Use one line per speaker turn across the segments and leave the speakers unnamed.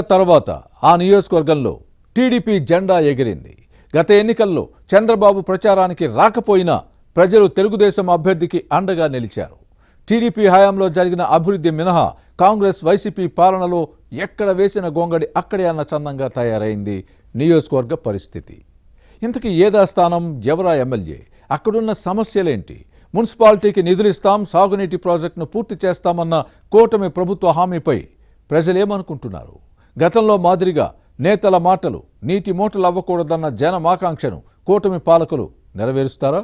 తర్వాత ఆ నియోజకవర్గంలో టీడీపీ జెండా ఎగిరింది. గత ఎన్నికల్లో చంద్రబాబు ప్రచారానికి రాకపోయినా ప్రజలు తెలుగుదేశం అభ్యర్థికి అండగా నిలిచారు. టీడీపీ హయాంలో జరిగిన అభివృద్ధి మినహా కాంగ్రెస్ వైసీపీ పాలనలో ఎక్కడ వేసిన గొంగడి అక్కడే అన్న చందంగా తయారైంది నియోజకవర్గ పరిస్థితి. ఇంతకీ ఏదా స్థానం, ఎవరా ఎమ్మెల్యే, అక్కడున్న సమస్యలేంటి? మున్సిపాలిటీకి నిధులిస్తాం, సాగునీటి ప్రాజెక్టును పూర్తి చేస్తామన్న కూటమి ప్రభుత్వ హామీపై ప్రజలేమనుకుంటున్నారు? గతంలో మాదిరిగా నేతల మాటలు నీటి మూటలు అవ్వకూడదన్న జనం ఆకాంక్షను కూటమి పాలకులు నెరవేరుస్తారా?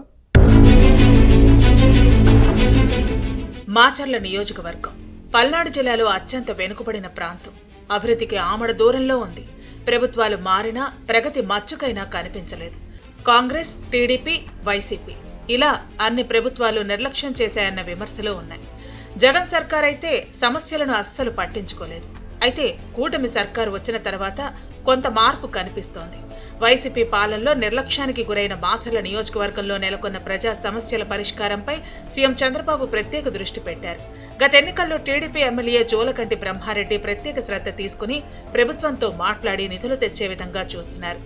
మాచర్ల నియోజకవర్గం పల్నాడు జిల్లాలో అత్యంత వెనుకబడిన ప్రాంతం. అభివృద్ధికి ఆమడ దూరంలో ఉంది. ప్రభుత్వాలు మారినా ప్రగతి మచ్చుకైనా కనిపించలేదు. కాంగ్రెస్, టీడీపీ, వైసీపీ ఇలా అన్ని ప్రభుత్వాలు నిర్లక్ష్యం చేశాయన్న విమర్శలు ఉన్నాయి. జగన్ సర్కార్ అయితే సమస్యలను అస్సలు పట్టించుకోలేదు. అయితే కూటమి సర్కారు వచ్చిన తర్వాత కొంత మార్పు కనిపిస్తోంది. వైసీపీ పాలనలో నిర్లక్ష్యానికి గురైన మాచర్ల నియోజకవర్గంలో నెలకొన్న ప్రజా సమస్యల పరిష్కారంపై సీఎం చంద్రబాబు ప్రత్యేక దృష్టి పెట్టారు. గత ఎన్నికల్లో టీడీపీ ఎమ్మెల్యే జోలకంటి బ్రహ్మారెడ్డి ప్రత్యేక శ్రద్ధ తీసుకుని ప్రభుత్వంతో మాట్లాడి నిధులు తెచ్చే విధంగా చూస్తున్నారు.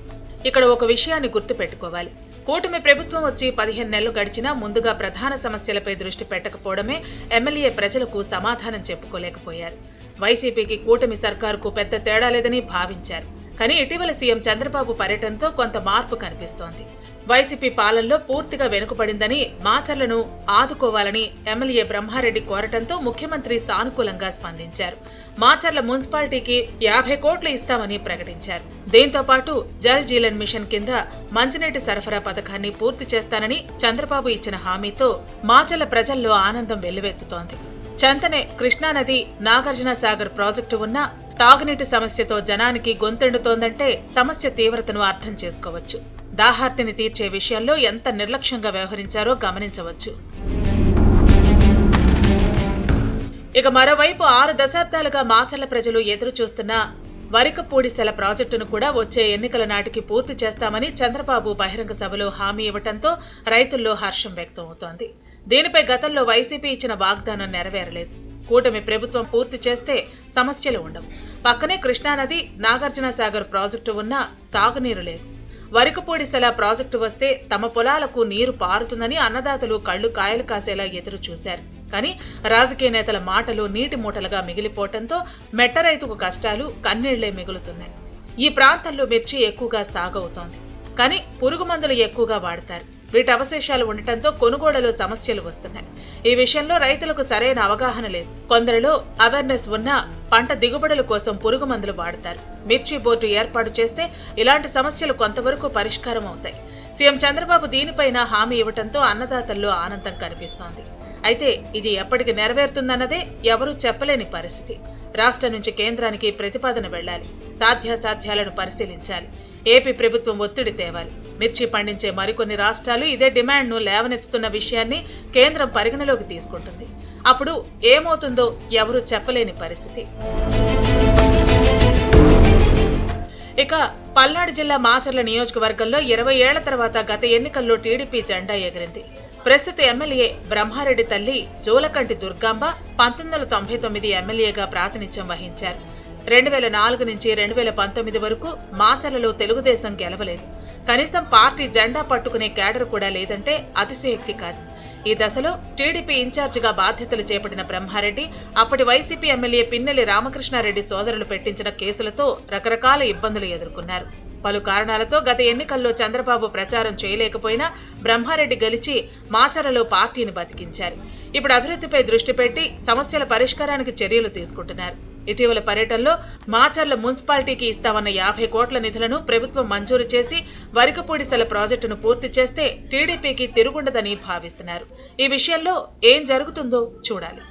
ఇక్కడ ఒక విషయాన్ని గుర్తుపెట్టుకోవాలి. కూటమి ప్రభుత్వం వచ్చి 15 నెలలు గడిచినా ముందుగా ప్రధాన సమస్యలపై దృష్టి పెట్టకపోవడమే ఎమ్మెల్యే ప్రజలకు సమాధానం చెప్పుకోలేకపోయారు. వైసీపీకి కూటమి సర్కారుకు పెద్ద తేడా లేదని భావించారు. కానీ ఇటీవల సీఎం చంద్రబాబు పర్యటనతో కొంత మార్పు కనిపిస్తోంది. వైసీపీ పాలనలో పూర్తిగా వెనుకబడిందని, మాచర్లను ఆదుకోవాలని ఎమ్మెల్యే బ్రహ్మారెడ్డి కోరటంతో ముఖ్యమంత్రి సానుకూలంగా స్పందించారు. మాచర్ల మున్సిపాలిటీకి 50 కోట్లు ఇస్తామని ప్రకటించారు. దీంతో పాటు జల్ జీలన్ మిషన్ కింద మంచినీటి సరఫరా పథకాన్ని పూర్తి చేస్తానని చంద్రబాబు ఇచ్చిన హామీతో మాచర్ల ప్రజల్లో ఆనందం వెల్లువెత్తుతోంది. చెంతనే కృష్ణానది, నాగార్జున సాగర్ ప్రాజెక్టు ఉన్న తాగునీటి సమస్యతో జనానికి గొంతెండుతోందంటే సమస్య తీవ్రతను అర్థం చేసుకోవచ్చు. దాహార్తిని తీర్చే విషయంలో ఎంత నిర్లక్ష్యంగా వ్యవహరించారో గమనించవచ్చు. ఇక మరోవైపు 6 దశాబ్దాలుగా మాచర్ల ప్రజలు ఎదురు చూస్తున్న వరికపూడిసెల ప్రాజెక్టును కూడా వచ్చే ఎన్నికల నాటికి పూర్తి చేస్తామని చంద్రబాబు బహిరంగ సభలో హామీ ఇవ్వడంతో రైతుల్లో హర్షం వ్యక్తమవుతోంది. దీనిపై గతంలో వైసీపీ ఇచ్చిన వాగ్దానం నెరవేరలేదు. కూటమి ప్రభుత్వం పూర్తి చేస్తే సమస్యలు ఉండవు. పక్కనే కృష్ణానది, నాగార్జున సాగర్ ప్రాజెక్టు ఉన్నా సాగునీరు లేదు. వరికపూడిసెల ప్రాజెక్టు వస్తే తమ పొలాలకు నీరు పారుతుందని అన్నదాతలు కళ్లు కాయలు కాసేలా ఎదురు చూశారు. కానీ రాజకీయ నేతల మాటలు నీటి మూటలుగా మిగిలిపోవడంతో మెట్ట రైతుకు కష్టాలు, కన్నీళ్లే మిగులుతున్నాయి. ఈ ప్రాంతంలో మిర్చి ఎక్కువగా సాగవుతోంది. కానీ పురుగు మందులు ఎక్కువగా వాడతారు. వీటి అవశేషాలు ఉండటంతో కొనుగోళ్లలో సమస్యలు వస్తున్నాయి. ఈ విషయంలో రైతులకు సరైన అవగాహన లేదు. కొందరిలో అవేర్నెస్ ఉన్నా పంట దిగుబడుల కోసం పురుగు మందులు వాడతారు. మిర్చి బోర్డు ఏర్పాటు చేస్తే ఇలాంటి సమస్యలు కొంతవరకు పరిష్కారం అవుతాయి. సీఎం చంద్రబాబు దీనిపైన హామీ ఇవ్వడంతో అన్నదాతల్లో ఆనందం కనిపిస్తోంది. అయితే ఇది ఎప్పటికి నెరవేరుతుందన్నదే ఎవరూ చెప్పలేని పరిస్థితి. రాష్ట్రం నుంచి కేంద్రానికి ప్రతిపాదన వెళ్లాలి. సాధ్యాసాధ్యాలను పరిశీలించాలి. ఏపీ ప్రభుత్వం ఒత్తిడి తేవాలి. మిర్చి పండించే మరికొన్ని రాష్ట్రాలు ఇదే డిమాండ్ను లేవనెత్తుతున్న విషయాన్ని కేంద్రం పరిగణలోకి తీసుకుంటుంది. అప్పుడు ఏమవుతుందో ఎవరూ చెప్పలేని పరిస్థితి. ఇక పల్నాడు జిల్లా మాచర్ల నియోజకవర్గంలో 20 ఏళ్ల తర్వాత గత ఎన్నికల్లో టీడీపీ జెండా ఎగిరింది. ప్రస్తుత ఎమ్మెల్యే బ్రహ్మారెడ్డి తల్లి జోలకంటి దుర్గాంబ 1999 ఎమ్మెల్యేగా ప్రాతినిధ్యం వహించారు. 2004 నుంచి 2019 వరకు మాచర్లలో తెలుగుదేశం గెలవలేదు. కనీసం పార్టీ జెండా పట్టుకునే కేడర్ కూడా లేదంటే అతిశయోక్తి కాదు. ఈ దశలో టీడీపీ ఇన్ఛార్జిగా బాధ్యతలు చేపట్టిన బ్రహ్మారెడ్డి అప్పటి వైసీపీ ఎమ్మెల్యే పిన్నెల్లి రామకృష్ణారెడ్డి సోదరులు పెట్టించిన కేసులతో రకరకాల ఇబ్బందులు ఎదుర్కొన్నారు. పలు కారణాలతో గత ఎన్నికల్లో చంద్రబాబు ప్రచారం చేయలేకపోయినా బ్రహ్మారెడ్డి గెలిచి మాచర్లలో పార్టీని బతికించారు. ఇప్పుడు అభివృద్ధిపై దృష్టి పెట్టి సమస్యల పరిష్కారానికి చర్యలు తీసుకుంటున్నారు. ఇటీవల పర్యటనలో మాచర్ల మున్సిపాలిటీకి ఇస్తామన్న 50 కోట్ల నిధులను ప్రభుత్వం మంజూరు చేసి వరికపూడిసెల ప్రాజెక్టును పూర్తి చేస్తే టీడీపీకి తిరుగుండదని భావిస్తున్నారు. ఈ విషయంలో ఏం జరుగుతుందో చూడాలి.